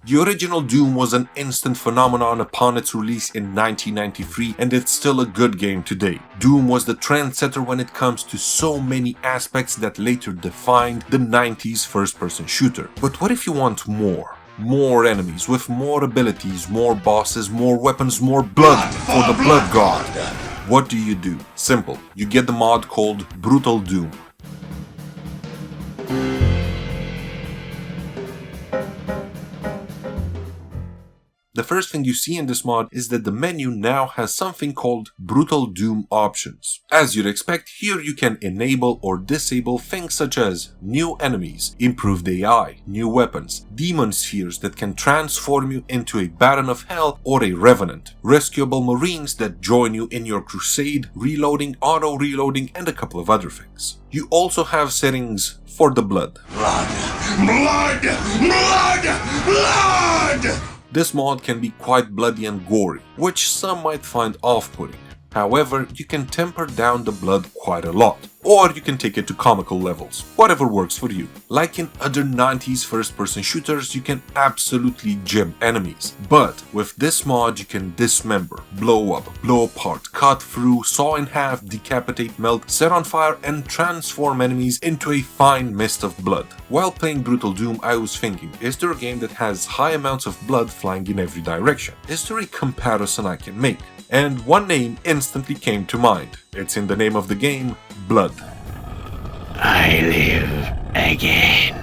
The original Doom was an instant phenomenon upon its release in 1993, and it's still a good game today. Doom was the trendsetter when it comes to so many aspects that later defined the 90s first-person shooter. But what if you want more? More enemies with more abilities, more bosses, more weapons, more blood for the Blood God. What do? Simple. You get the mod called Brutal Doom. The first thing you see in this mod is that the menu now has something called Brutal Doom options. As you'd expect, here you can enable or disable things such as new enemies, improved AI, new weapons, demon spheres that can transform you into a Baron of Hell or a Revenant, rescuable marines that join you in your crusade, reloading, auto-reloading, and a couple of other things. You also have settings for the blood. Blood! This mod can be quite bloody and gory, which some might find off-putting. However, you can temper down the blood quite a lot, or you can take it to comical levels, whatever works for you. Like in other 90s first-person shooters, you can absolutely gem enemies, but with this mod you can dismember, blow up, blow apart, cut through, saw in half, decapitate, melt, set on fire, and transform enemies into a fine mist of blood. While playing Brutal Doom, I was thinking, is there a game that has high amounts of blood flying in every direction? Is there a comparison I can make? And one name instantly came to mind. It's in the name of the game, Blood. I live again.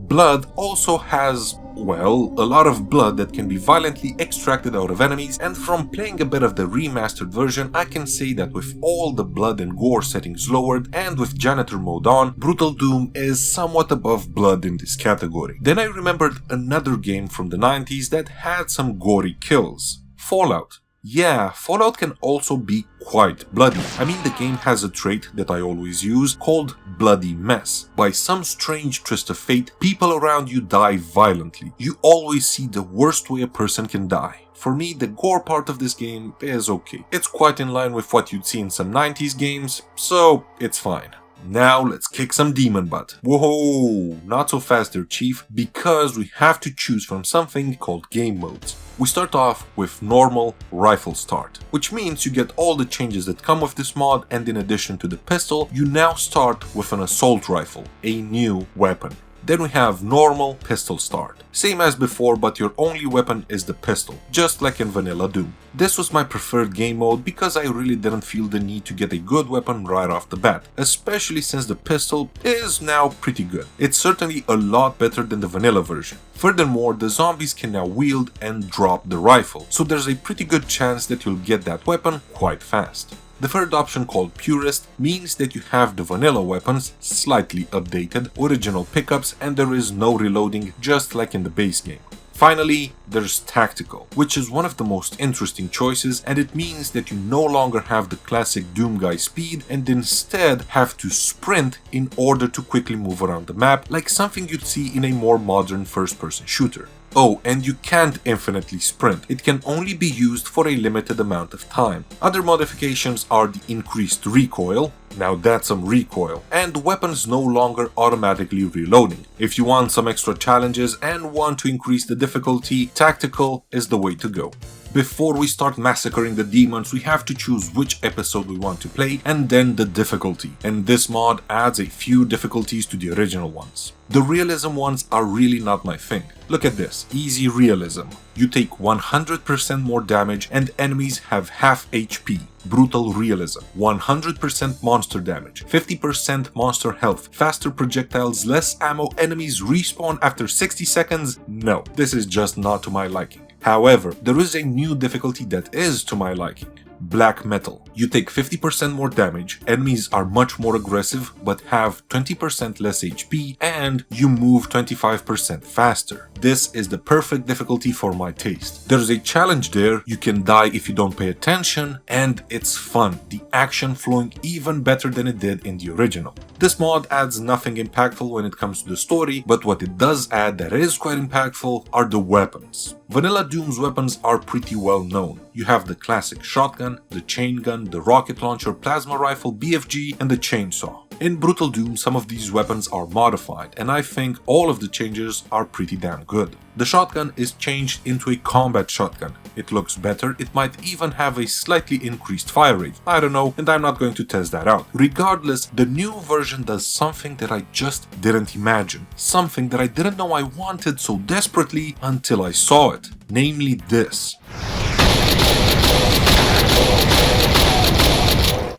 Blood also has, well, a lot of blood that can be violently extracted out of enemies, and from playing a bit of the remastered version, I can say that with all the blood and gore settings lowered and with janitor mode on, Brutal Doom is somewhat above Blood in this category. Then I remembered another game from the 90s that had some gory kills. Fallout. Yeah, Fallout can also be quite bloody. I mean, the game has a trait that I always use called Bloody Mess. By some strange twist of fate, people around you die violently. You always see the worst way a person can die. For me, the gore part of this game is okay. It's quite in line with what you'd see in some 90s games, so it's fine. Now let's kick some demon butt. Whoa, not so fast there, Chief, because we have to choose from something called game modes. We start off with normal rifle start, which means you get all the changes that come with this mod, and in addition to the pistol, you now start with an assault rifle, a new weapon. Then we have normal pistol start. Same as before, but your only weapon is the pistol, just like in vanilla Doom. This was my preferred game mode because I really didn't feel the need to get a good weapon right off the bat, especially since the pistol is now pretty good. It's certainly a lot better than the vanilla version. Furthermore, the zombies can now wield and drop the rifle, so there's a pretty good chance that you'll get that weapon quite fast. The third option, called Purist, means that you have the vanilla weapons, slightly updated, original pickups, and there is no reloading, just like in the base game. Finally, there's Tactical, which is one of the most interesting choices, and it means that you no longer have the classic Doom guy speed and instead have to sprint in order to quickly move around the map, like something you'd see in a more modern first-person shooter. Oh, and you can't infinitely sprint. It can only be used for a limited amount of time. Other modifications are the increased recoil, now that's some recoil, and weapons no longer automatically reloading. If you want some extra challenges and want to increase the difficulty, Tactical is the way to go. Before we start massacring the demons, we have to choose which episode we want to play and then the difficulty, and this mod adds a few difficulties to the original ones. The realism ones are really not my thing. Look at this, easy realism. You take 100% more damage and enemies have half HP. Brutal realism, 100% monster damage, 50% monster health, faster projectiles, less ammo, enemies respawn after 60 seconds. No, this is just not to my liking. However, there is a new difficulty that is to my liking. Black Metal. You take 50% more damage, enemies are much more aggressive but have 20% less HP, and you move 25% faster. This is the perfect difficulty for my taste. There's a challenge there, you can die if you don't pay attention, and it's fun, the action flowing even better than it did in the original. This mod adds nothing impactful when it comes to the story, but what it does add that is quite impactful are the weapons. Vanilla Doom's weapons are pretty well known. You have the classic shotgun, the chain gun, the rocket launcher, plasma rifle, BFG, and the chainsaw. In Brutal Doom, some of these weapons are modified, and I think all of the changes are pretty damn good. The shotgun is changed into a combat shotgun. It looks better, it might even have a slightly increased fire rate. I don't know, and I'm not going to test that out. Regardless, the new version does something that I just didn't imagine. Something that I didn't know I wanted so desperately until I saw it. Namely this.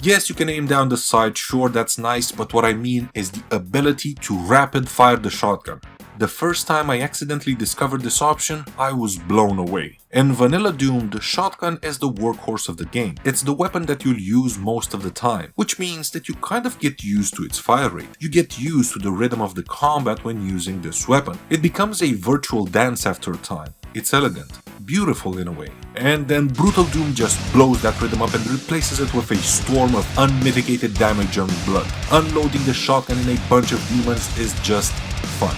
Yes, you can aim down the sight, sure, that's nice, but what I mean is the ability to rapid fire the shotgun. The first time I accidentally discovered this option, I was blown away. In Vanilla Doom, the shotgun is the workhorse of the game. It's the weapon that you'll use most of the time, which means that you kind of get used to its fire rate. You get used to the rhythm of the combat when using this weapon. It becomes a virtual dance after a time. It's elegant, beautiful in a way. And then Brutal Doom just blows that rhythm up and replaces it with a storm of unmitigated damage and blood. Unloading the shotgun in a bunch of demons is just fun.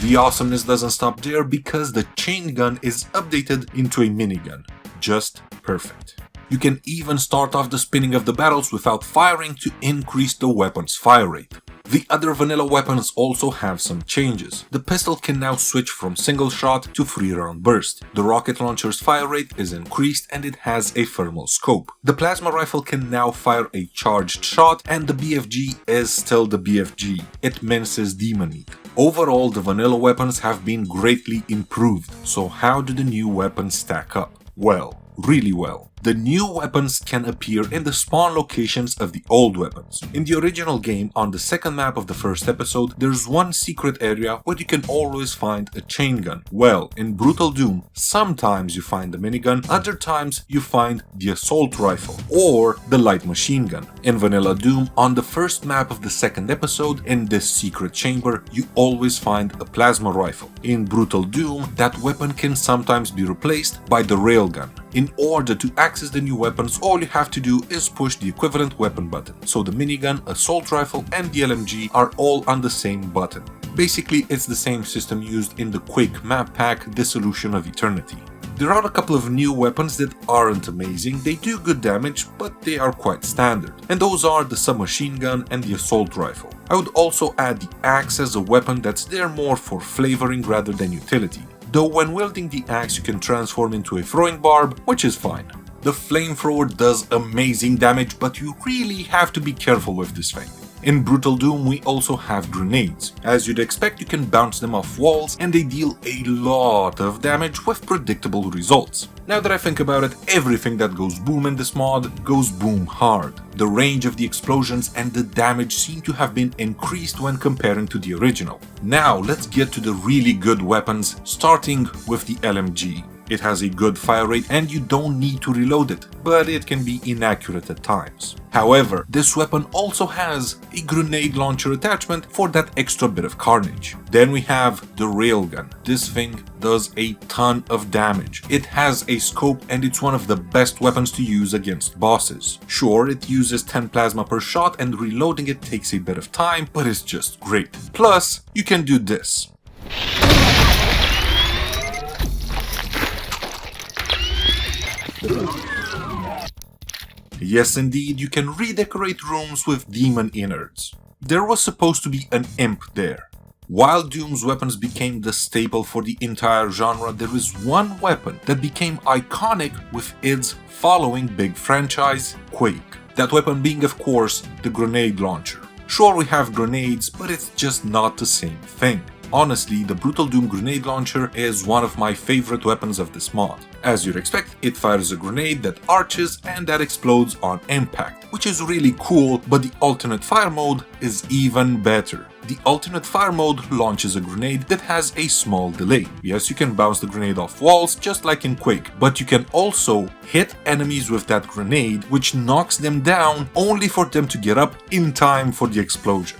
The awesomeness doesn't stop there because the chain gun is updated into a minigun. Just perfect. You can even start off the spinning of the barrels without firing to increase the weapon's fire rate. The other vanilla weapons also have some changes. The pistol can now switch from single shot to 3-round burst. The rocket launcher's fire rate is increased and it has a thermal scope. The plasma rifle can now fire a charged shot and the BFG is still the BFG. It minces demon meat. Overall, the vanilla weapons have been greatly improved. So how do the new weapons stack up? Well, really well. The new weapons can appear in the spawn locations of the old weapons. In the original game, on the second map of the first episode, there's one secret area where you can always find a chain gun. Well, in Brutal Doom, sometimes you find the minigun, other times you find the assault rifle or the light machine gun. In Vanilla Doom, on the first map of the second episode, in this secret chamber, you always find a plasma rifle. In Brutal Doom, that weapon can sometimes be replaced by the railgun. In order to access the new weapons, all you have to do is push the equivalent weapon button. So the minigun, assault rifle and the LMG are all on the same button. Basically, it's the same system used in the Quake map pack Dissolution of Eternity. There are a couple of new weapons that aren't amazing, they do good damage, but they are quite standard. And those are the submachine gun and the assault rifle. I would also add the axe as a weapon that's there more for flavoring rather than utility. Though when wielding the axe you can transform into a throwing barb, which is fine. The flamethrower does amazing damage, but you really have to be careful with this thing. In Brutal Doom we also have grenades. As you'd expect, you can bounce them off walls and they deal a lot of damage with predictable results. Now that I think about it, everything that goes boom in this mod goes boom hard. The range of the explosions and the damage seem to have been increased when comparing to the original. Now let's get to the really good weapons, starting with the LMG. It has a good fire rate and you don't need to reload it, but it can be inaccurate at times. However, this weapon also has a grenade launcher attachment for that extra bit of carnage. Then we have the railgun. This thing does a ton of damage. It has a scope and it's one of the best weapons to use against bosses. Sure, it uses 10 plasma per shot and reloading it takes a bit of time, but it's just great. Plus, you can do this. Yes indeed, you can redecorate rooms with demon innards. There was supposed to be an imp there. While Doom's weapons became the staple for the entire genre, there is one weapon that became iconic with its following big franchise, Quake. That weapon being, of course, the grenade launcher. Sure, we have grenades, but it's just not the same thing. Honestly, the Brutal Doom grenade launcher is one of my favorite weapons of this mod. As you'd expect, it fires a grenade that arches and that explodes on impact, which is really cool, but the alternate fire mode is even better. The alternate fire mode launches a grenade that has a small delay. Yes, you can bounce the grenade off walls just like in Quake, but you can also hit enemies with that grenade, which knocks them down only for them to get up in time for the explosion.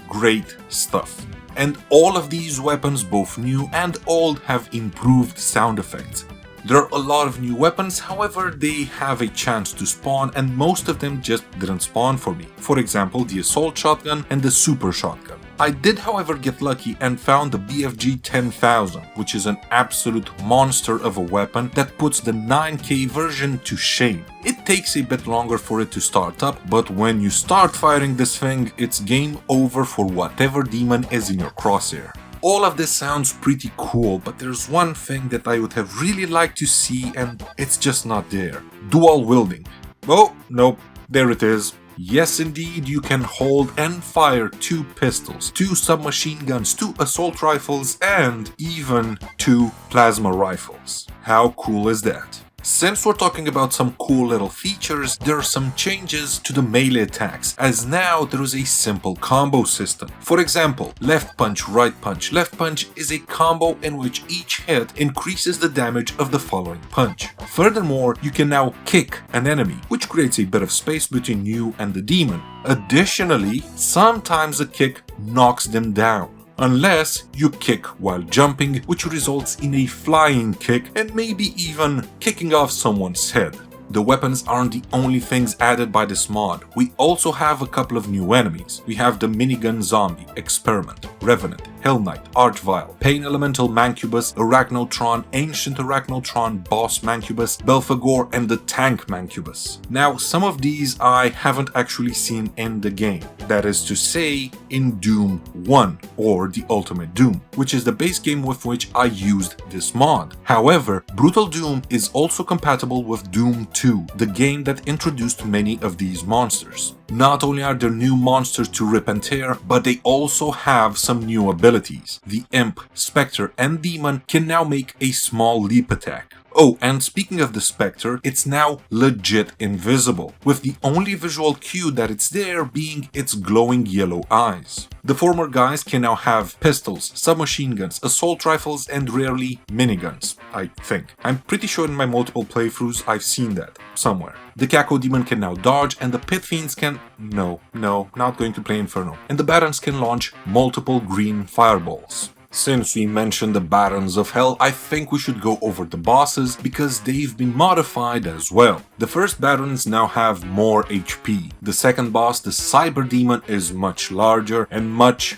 Great stuff. And all of these weapons, both new and old, have improved sound effects. There are a lot of new weapons, however, they have a chance to spawn and most of them just didn't spawn for me. For example, the assault shotgun and the super shotgun. I did however get lucky and found the BFG 10,000, which is an absolute monster of a weapon that puts the 9K version to shame. It takes a bit longer for it to start up, but when you start firing this thing, it's game over for whatever demon is in your crosshair. All of this sounds pretty cool, but there's one thing that I would have really liked to see and it's just not there. Dual wielding. Oh, nope, there it is. Yes indeed, you can hold and fire 2 pistols, 2 submachine guns, 2 assault rifles, and even 2 plasma rifles. How cool is that? Since we're talking about some cool little features, there are some changes to the melee attacks, as now there is a simple combo system. For example, left punch, right punch. Left punch is a combo in which each hit increases the damage of the following punch. Furthermore, you can now kick an enemy, which creates a bit of space between you and the demon. Additionally, sometimes a kick knocks them down. Unless you kick while jumping, which results in a flying kick and maybe even kicking off someone's head. The weapons aren't the only things added by this mod. We also have a couple of new enemies. We have the minigun zombie, Experiment, Revenant, Hell Knight, Archvile, Pain Elemental Mancubus, Arachnotron, Ancient Arachnotron, Boss Mancubus, Belphegor, and the Tank Mancubus. Now, some of these I haven't actually seen in the game. That is to say, in Doom 1, or the Ultimate Doom, which is the base game with which I used this mod. However, Brutal Doom is also compatible with Doom 2, the game that introduced many of these monsters. Not only are there new monsters to rip and tear, but they also have some new abilities. The Imp, Spectre, and Demon can now make a small leap attack. Oh, and speaking of the Spectre, it's now legit invisible, with the only visual cue that it's there being its glowing yellow eyes. The former guys can now have pistols, submachine guns, assault rifles, and rarely miniguns, I think. I'm pretty sure in my multiple playthroughs I've seen that somewhere. The Caco Demon can now dodge, and the Pit Fiends can... No, not going to play Inferno. And the Barons can launch multiple green fireballs. Since we mentioned the Barons of Hell, I think we should go over the bosses because they've been modified as well. The first Barons now have more HP. The second boss, the Cyber Demon, is much larger and much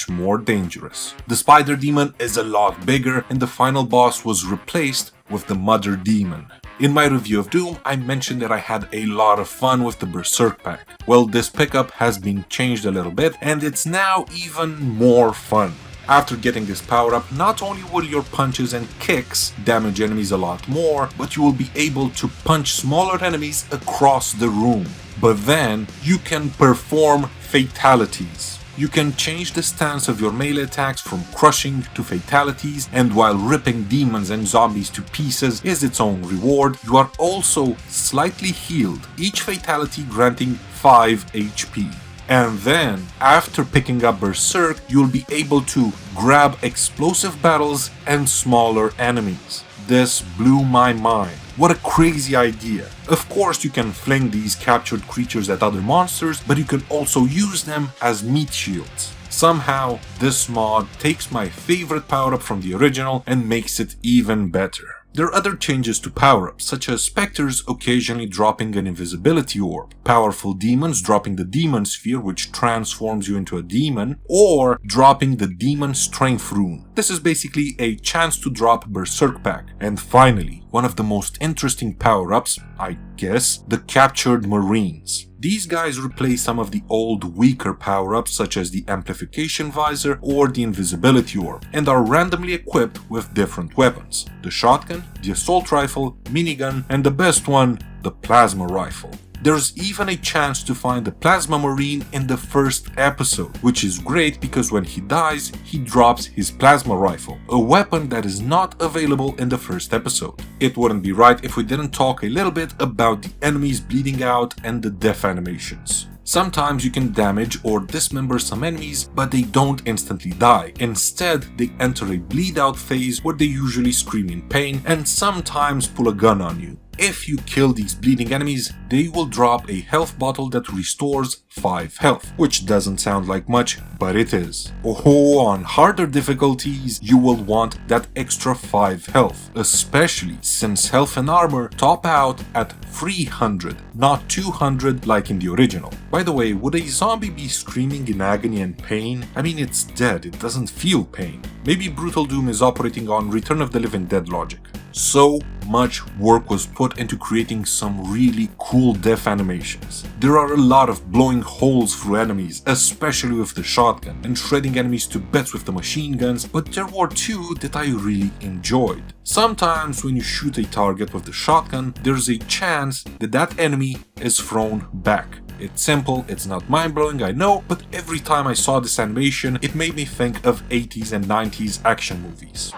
more dangerous. The Spider Demon is a lot bigger, and the final boss was replaced with the Mother Demon. In my review of Doom, I mentioned that I had a lot of fun with the Berserk pack. Well, this pickup has been changed a little bit, and it's now even more fun. After getting this power up, not only will your punches and kicks damage enemies a lot more, but you will be able to punch smaller enemies across the room. But then, you can perform fatalities. You can change the stance of your melee attacks from crushing to fatalities, and while ripping demons and zombies to pieces is its own reward, you are also slightly healed, each fatality granting 5 HP. And then, after picking up Berserk, you'll be able to grab explosive battles and smaller enemies. This blew my mind. What a crazy idea. Of course you can fling these captured creatures at other monsters, but you can also use them as meat shields. Somehow, this mod takes my favorite power-up from the original and makes it even better. There are other changes to power-ups, such as Spectres occasionally dropping an invisibility orb, powerful demons dropping the Demon Sphere, which transforms you into a demon, or dropping the Demon Strength rune. This is basically a chance to drop Berserk pack. And finally, one of the most interesting power-ups, I guess, the Captured Marines. These guys replace some of the old weaker power-ups such as the Amplification Visor or the Invisibility Orb, and are randomly equipped with different weapons: the shotgun, the assault rifle, minigun, and the best one, the plasma rifle. There's even a chance to find the Plasma Marine in the first episode, which is great because when he dies, he drops his plasma rifle, a weapon that is not available in the first episode. It wouldn't be right if we didn't talk a little bit about the enemies bleeding out and the death animations. Sometimes you can damage or dismember some enemies, but they don't instantly die. Instead, they enter a bleed out phase where they usually scream in pain and sometimes pull a gun on you. If you kill these bleeding enemies, they will drop a health bottle that restores 5 health, which doesn't sound like much, but it is. Oh, on harder difficulties, you will want that extra 5 health, especially since health and armor top out at 300, not 200 like in the original. By the way, would a zombie be screaming in agony and pain? I mean, it's dead, it doesn't feel pain. Maybe Brutal Doom is operating on Return of the Living Dead logic. So much work was put into creating some really cool death animations. There are a lot of blowing holes through enemies, especially with the shotgun, and shredding enemies to bits with the machine guns, but there were two that I really enjoyed. Sometimes when you shoot a target with the shotgun, there's a chance that that enemy is thrown back. It's simple, it's not mind-blowing, I know, but every time I saw this animation, it made me think of 80s and 90s action movies.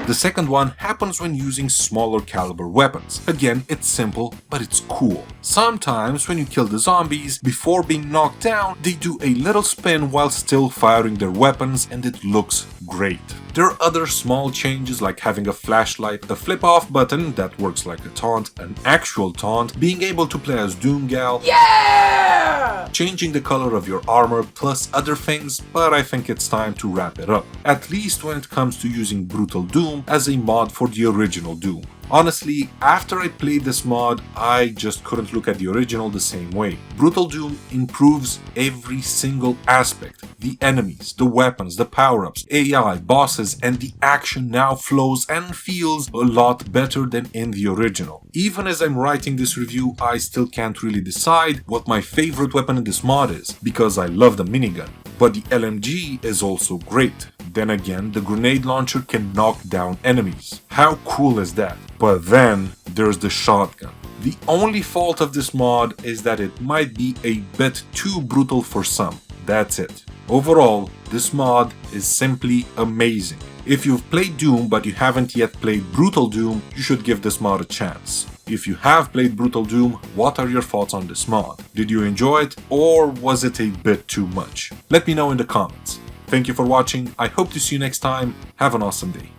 The second one happens when using smaller caliber weapons. Again, it's simple, but it's cool. Sometimes when you kill the zombies, before being knocked down, they do a little spin while still firing their weapons, and it looks great. There are other small changes like having a flashlight, a flip off button that works like a taunt, an actual taunt, being able to play as Doomgal, yeah! Changing the color of your armor plus other things, but I think it's time to wrap it up. At least when it comes to using Brutal Doom as a mod for the original Doom. Honestly, after I played this mod, I just couldn't look at the original the same way. Brutal Doom improves every single aspect. The enemies, the weapons, the power-ups, AI, bosses, and the action now flows and feels a lot better than in the original. Even as I'm writing this review, I still can't really decide what my favorite weapon in this mod is, because I love the minigun. But the LMG is also great. Then again, the grenade launcher can knock down enemies. How cool is that? But then there's the shotgun. The only fault of this mod is that it might be a bit too brutal for some. That's it. Overall, this mod is simply amazing. If you've played Doom but you haven't yet played Brutal Doom, you should give this mod a chance. If you have played Brutal Doom, what are your thoughts on this mod? Did you enjoy it, or was it a bit too much? Let me know in the comments. Thank you for watching, I hope to see you next time, have an awesome day.